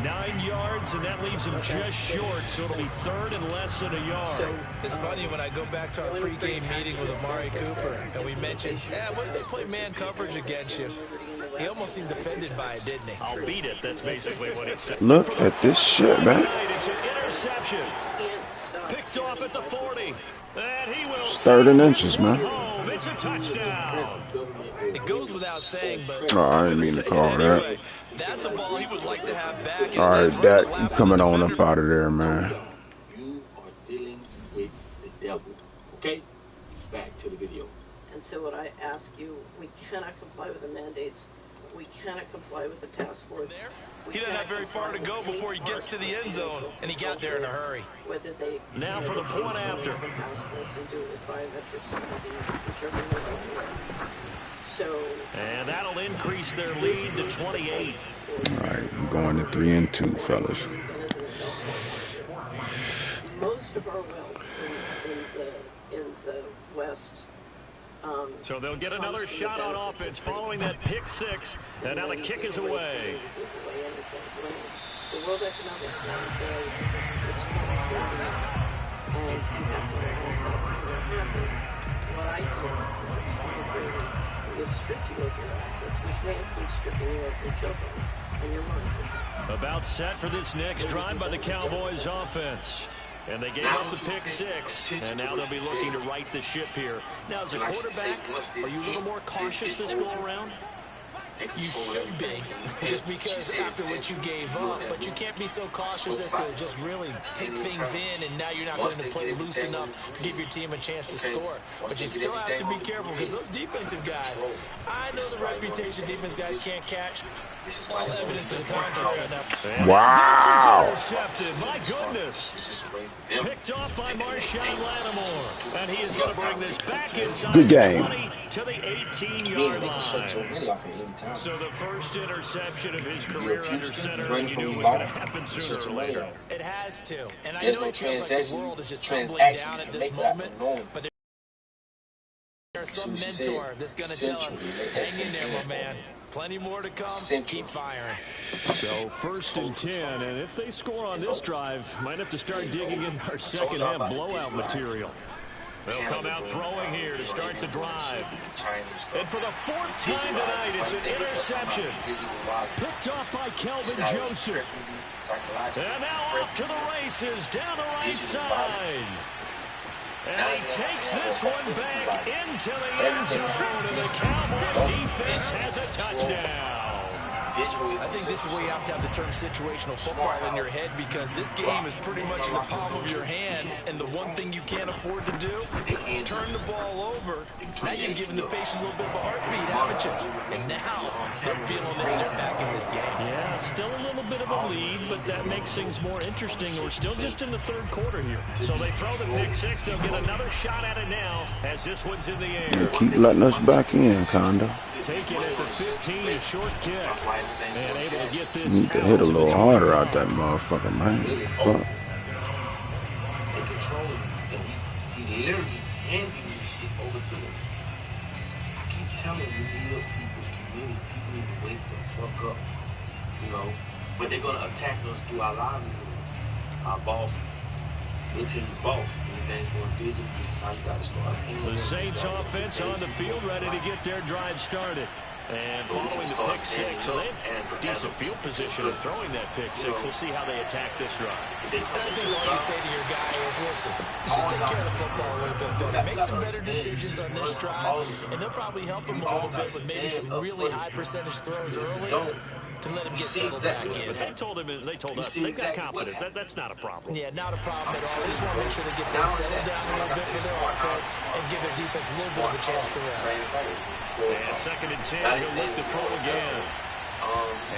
Speaker 2: 9 yards, and that leaves him just short, so it'll be 3rd and less than a yard.
Speaker 4: It's funny when I go back to our pregame meeting with Amari Cooper, and we mentioned, what if they play man coverage against you? He almost seemed offended by it, didn't he?
Speaker 2: I'll beat it. That's basically what he said.
Speaker 1: Look at this shit, man.
Speaker 2: It's an interception. Picked off at the 40. And he will
Speaker 1: 3rd and inches, man.
Speaker 2: Home. It's a touchdown.
Speaker 4: It goes without saying, but
Speaker 1: I didn't mean to call that.
Speaker 4: That's a ball he would like to have back.
Speaker 1: All right, Dak, you coming on up out of there, man.
Speaker 5: You are dealing with the devil. Okay? Back to the video.
Speaker 6: And so what I ask you, we cannot comply with the mandates. We cannot comply with the passports.
Speaker 4: He doesn't have very far to go before he gets to the end zone, and he got there in a hurry.
Speaker 6: Whether they
Speaker 2: now for the point after.
Speaker 6: Passports and do it with biometrics and whichever way. So.
Speaker 2: And that'll increase their lead to 28.
Speaker 1: All right, I'm going to 3 and 2, fellas.
Speaker 6: Most of our wealth in the West.
Speaker 2: So they'll get another shot on offense following that pick 6, and now the kick is away.
Speaker 6: The World Economic Forum says it's and you have to have what I think is it's we have stripped you of your assets, which may include stripping you of your children and your money.
Speaker 2: About set for this next drive by the Cowboys offense. And they gave up the pick 6, and now they'll be looking to right the ship here. Now, as a quarterback, are you a little more cautious this go-around?
Speaker 4: You should be, just because after what you gave up, but you can't be so cautious as to just really take things in, and now you're not going to play loose enough to give your team a chance to score. But you still have to be careful, because those defensive guys, I know the reputation defense guys can't catch. All evidence to the contrary on that.
Speaker 1: Wow.
Speaker 2: This is intercepted. My goodness. Picked off by Marshawn Lattimore. And he is going to bring this back inside
Speaker 1: Good
Speaker 2: the
Speaker 1: game.
Speaker 2: 20 to the 18-yard line. So the first interception of his career under center, and you knew it was going to happen sooner or later.
Speaker 4: It has to. And I know it feels like the world is just tumbling down at this moment, but there's some mentor that's going to tell him, hang in there, my man. Plenty more to come. Keep firing.
Speaker 2: So 1st and 10, and if they score on this drive, might have to start digging in our second half blowout material. They'll come out throwing here to start the drive. And for the 4th time tonight, it's an interception. Picked off by Kelvin Joseph. And now off to the races down the right side. And he takes this one back into the end zone, and the Cowboy defense has a touchdown.
Speaker 4: I think this is where you have to have the term situational football in your head, because this game is pretty much in the palm of your hand, and the one thing you can't afford to do, turn the ball over. Now you've given the patient a little bit of a heartbeat, haven't you? And now they're feeling that they're back in this game.
Speaker 2: Yeah, still a little bit of a lead, but that makes things more interesting. We're still just in the 3rd quarter here. So they throw the pick 6. They'll get another shot at it now as this one's in the air.
Speaker 1: Yeah, keep letting us back in, kinda.
Speaker 2: Take it at the 15, a short kick. And able to get this.
Speaker 1: Need to hit a little harder out that motherfucker, man. Fuck.
Speaker 5: They control him, and he literally handing this shit over to him. I keep telling you, New York people's community, people need to wake the fuck up, you know. But they're gonna attack us through our livelihoods, our bosses. Look to your boss. Anything's going digital. This is how you got to start.
Speaker 2: The Saints offense on the field, ready to get their drive started. And following the pick 6, so they have decent field position of throwing that pick 6. We'll see how they attack this drive.
Speaker 4: I think all you say to your guy is, listen, let's just take care of the football a little bit better. Make some better decisions on this drive, and they'll probably help him a little bit with maybe some really high percentage throws early. to let him get settled back in.
Speaker 2: But they told us they've got confidence. That's not a problem.
Speaker 4: Yeah, not a problem at all. They just want to make sure they get things settled down a little bit for their offense and give their defense a little bit of a chance to rest.
Speaker 2: And 2nd and 10, he'll look to throw again.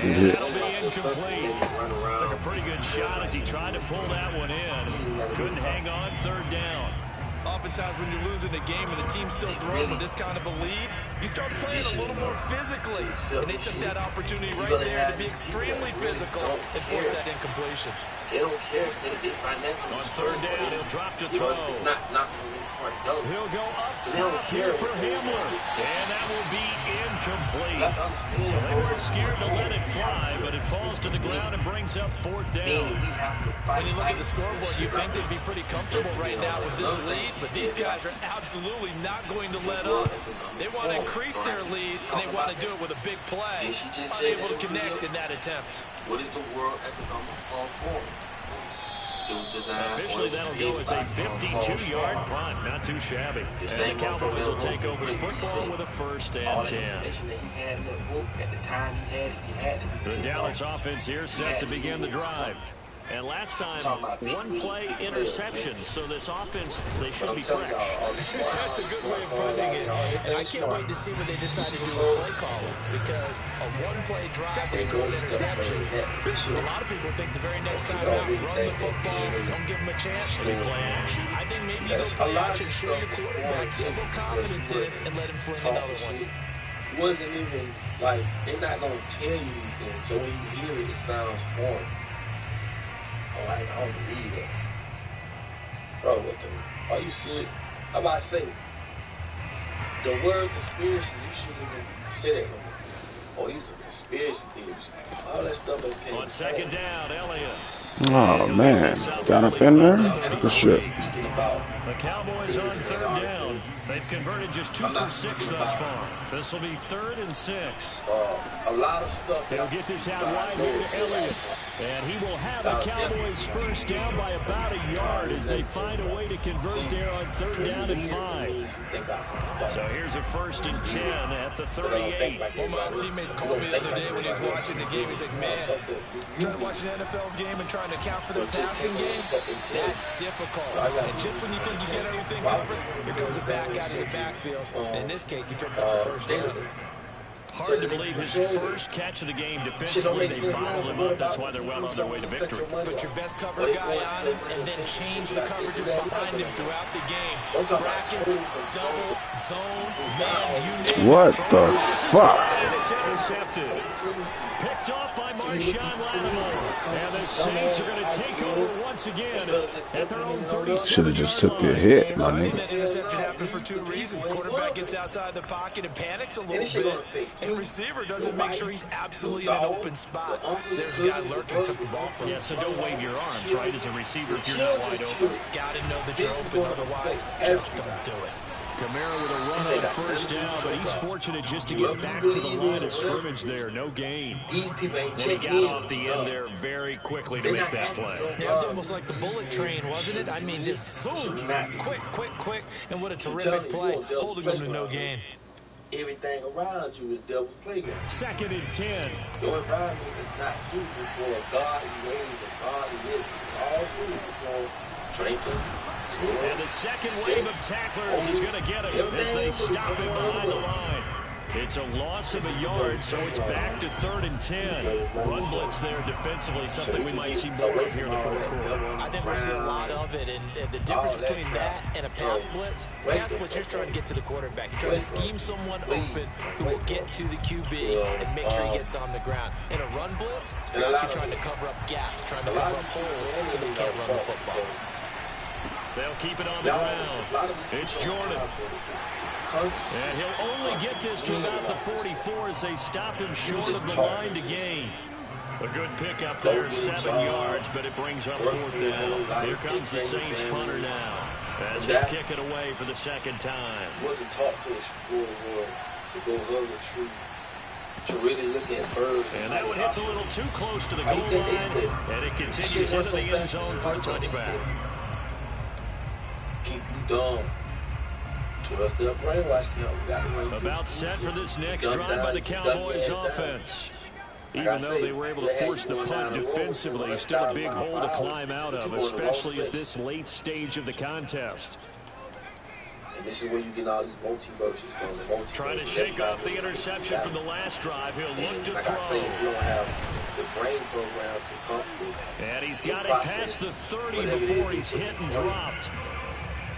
Speaker 2: And that'll be incomplete. Took a pretty good shot as he tried to pull that one in. Couldn't hang on 3rd down.
Speaker 3: Oftentimes when you're losing a game and the team's still throwing with this kind of a lead, you start playing a little more physically. And they took that opportunity right there to be extremely physical and force that incompletion.
Speaker 5: They don't care if they financially.
Speaker 2: On 3rd down, he'll drop to throw. He'll go up top here for Hamler. And that will be incomplete. They weren't scared to let it fly, but it falls to the ground and brings up 4th down.
Speaker 4: When you look at the scoreboard, you'd think they'd be pretty comfortable right now with this lead, but these guys are absolutely not going to let up. They want to increase their lead, and they want to do it with a big play. Unable to connect in that attempt.
Speaker 5: What is the World Economic Forum for?
Speaker 2: Officially, that'll go as a 52-yard punt. Not too shabby. And the Cowboys will take over the football with a 1st and 10. The Dallas offense here set to begin the drive. And last time, 1-play interception, so this offense, they should be fresh.
Speaker 4: That's a good way of putting it. And I can't wait to see what they decide to do with play calling, because a 1-play drive where you throw an interception, a lot of people think the very next time out, run the football, don't give them a chance.
Speaker 2: Play action.
Speaker 4: I think maybe you go play action, show your quarterback, get a little confidence in it, and let him fling another one.
Speaker 5: It wasn't even, like, they're not going to tell you these things, so when you hear it, it sounds foreign. I don't believe it. Bro, what the? Are you serious? I'm about to say, the word conspiracy, you shouldn't even say that no more. Oh, he's a conspiracy theorist. All that stuff is came.
Speaker 2: On 2nd down, Elliott.
Speaker 1: Oh, man. Got up in there? Good shit.
Speaker 2: The Cowboys on 3rd down. They've converted just 2 for 6 thus far. This will be 3rd and 6.
Speaker 5: A lot of stuff.
Speaker 2: They'll get this out wide here to Elliott. And he will have a Cowboys 1st down by about a yard as they find a way to convert there on 3rd down and 5. So here's a 1st and 10 at the 38.
Speaker 3: One of my teammates called me the other day when he was watching the game. He's like, man, trying to watch an NFL game and trying to account for their passing game, that's difficult. And just when you think you get everything covered, here comes a back out of the backfield. And in this case, he picks up the 1st down.
Speaker 2: Hard to believe his first catch of the game defensively. They bottled him up. That's why they're well on their way to victory.
Speaker 4: Put your best cover guy on him and then change the coverages behind him throughout the game. Brackets, double, zone, man, you name it.
Speaker 1: What the fuck?
Speaker 2: And it's intercepted. Picked off by Marshawn Lattimore. And the Saints are going to take over once again at their own 36.
Speaker 1: Should have just took the hit, my nigga.
Speaker 3: That interception happened for 2 reasons. Quarterback gets outside the pocket and panics a little bit. And receiver doesn't make sure he's absolutely in an open spot. There's a guy lurking, took the ball from him.
Speaker 2: Yeah, so don't wave your arms, right, as a receiver if you're not wide open.
Speaker 4: Got to know that you're open, otherwise just don't do it.
Speaker 2: Kamara with a run on 1st down, but he's fortunate just to get back to the line of scrimmage there. No gain. And he got off the end there very quickly to make that play.
Speaker 4: Yeah, it was almost like the bullet train, wasn't it? I mean, just zoom, quick, and what a terrific play, holding them to no gain.
Speaker 5: Everything around you is devil's playground.
Speaker 2: 2nd and 10.
Speaker 5: Your environment is not suitable for a godly ways or godly living. It's all suitable for drinking.
Speaker 2: And the second wave of tacklers is going to get him as they stop him behind the line. It's a loss of a yard, so it's back to 3rd and 10. Run blitz there defensively, something we might see more of here in the 4th quarter.
Speaker 4: I think we'll see a lot of it, and the difference between that and a pass blitz, you're trying to get to the quarterback. You're trying to scheme someone open who will get to the QB and make sure he gets on the ground. In a run blitz, you're actually trying to cover up gaps, trying to cover up holes so they can't run the football.
Speaker 2: They'll keep it on the ground. It's Jordan. And he'll only get this to about the 44 as they stop him short of the line to gain. A good pickup there, 7 yards, but it brings up 4th down. Here comes the Saints punter now as they kick it away for the 2nd time.
Speaker 5: Wasn't taught to the to go hug a tree. To really look at birds.
Speaker 2: And that one hits a little too close to the goal line, and it continues into the end zone for a touchback.
Speaker 5: Keep you dumb. Trust up brainwash.
Speaker 2: About set for this next drive by the Cowboys offense. Even though they were able to force the punt defensively, still a big hole to climb out of, especially at this late stage of the contest.
Speaker 5: And this is where you get all these multiverses from.
Speaker 2: Trying to shake off the interception from the last drive. He'll look to
Speaker 5: like
Speaker 2: throw.
Speaker 5: I say, if you don't have the brain program to come through.
Speaker 2: And he's got it past the 30 before he's hit and dropped.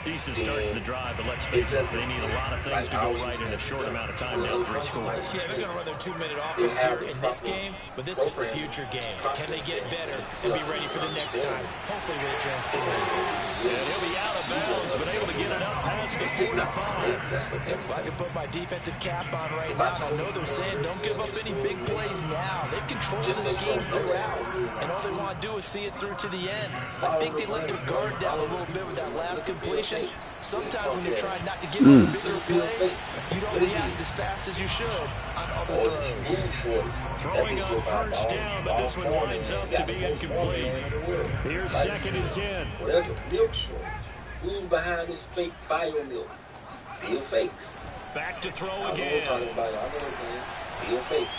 Speaker 2: Decent start to the drive, but let's face it, they need a lot of things to go right in a short amount of time, down 3 scores.
Speaker 4: Yeah, they're going to run their 2-minute offense here in this game, but this is for future games. Can they get better and be ready for the next time? Hopefully with a chance to win.
Speaker 2: And he'll be out of bounds, but able to get it up past the 45.
Speaker 4: Well, I can put my defensive cap on right now, and I know they're saying don't give up any big plays now. They've controlled this game throughout, and all they want to do is see it through to the end. I think they let their guard down a little bit with that last completion. Sometimes when you're trying not to give up bigger plays, you don't react as fast as you should on other throws.
Speaker 2: Throwing on first down, but this one winds up to be incomplete. Here's 2nd and 10.
Speaker 5: Whatever milk short. Who's behind this fake bio milk? Bill Fakes.
Speaker 2: Back to throw
Speaker 5: I
Speaker 2: again.
Speaker 5: know Bill Fakes.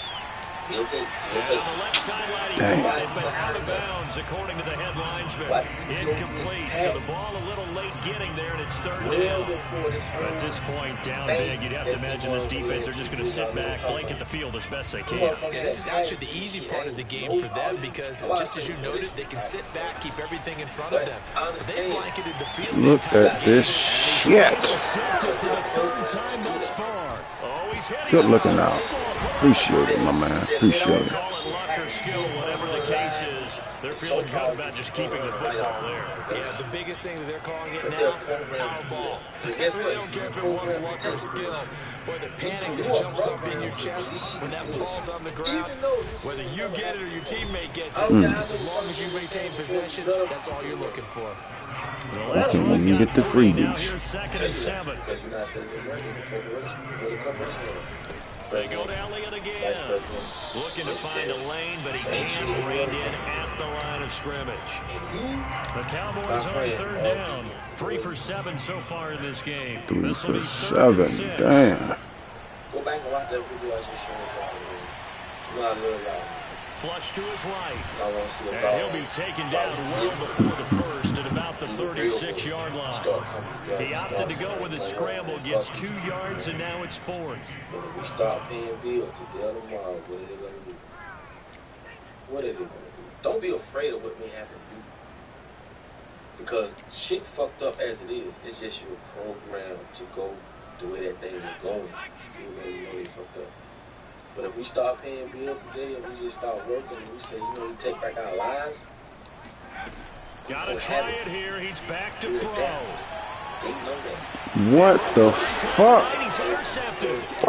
Speaker 5: Bill Fakes.
Speaker 2: And on the left sideline, he caught it, but out of bounds, according to the head linesman. Incomplete, so the ball a little late getting there, and it's 3rd down. But at this point, down big, you'd have to imagine this defense are just going to sit back, blanket the field as best they can.
Speaker 4: Yeah, this is actually the easy part of the game for them because, just as you noted, they can sit back, keep everything in front of them. But they blanketed the field.
Speaker 1: Look at this shit. Good looking out. Appreciate it, my man. Appreciate it.
Speaker 2: Call it luck or skill, whatever the case is. They're feeling good about just keeping the football there.
Speaker 4: Yeah, the biggest thing that they're calling it now, power ball. They don't care if it was luck or skill. Boy, the panic that jumps up in your chest when that ball's on the ground, whether you get it or your teammate gets it, just as long as you maintain possession, that's all you're looking for.
Speaker 1: Okay, when you get the freebies.
Speaker 2: Now here's 2nd and 7. They go to Elliott again. Looking to find a lane, but he can't rein in at the line of scrimmage. The Cowboys on 3rd down. 3 for 7 so far in this game.
Speaker 1: 3 for 7. Damn.
Speaker 5: Go back and watch that video I just showed you.
Speaker 2: Flush to his right. And he'll be taken down well before the first at about the 36-yard line. He opted to go with a scramble, gets 2 yards, and now it's 4th.
Speaker 5: If we start paying bills today tomorrow, what are they going to do? What are they going to do? Don't be afraid of what may happen to you. Because shit fucked up as it is. It's just your program to go the way that thing is going. Even though you know they fucked up. But if we start paying bills today and we just start working and we say, you know, we take back our lives.
Speaker 2: Gotta try it here. He's back to throw.
Speaker 1: What the fuck?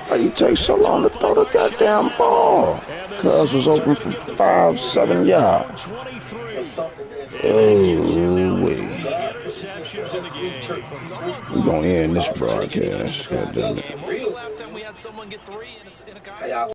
Speaker 1: Why you take so long to throw the goddamn ball? Cuz was open for 5-7 yards. Oh, wait. We're going to end this broadcast. God damn it.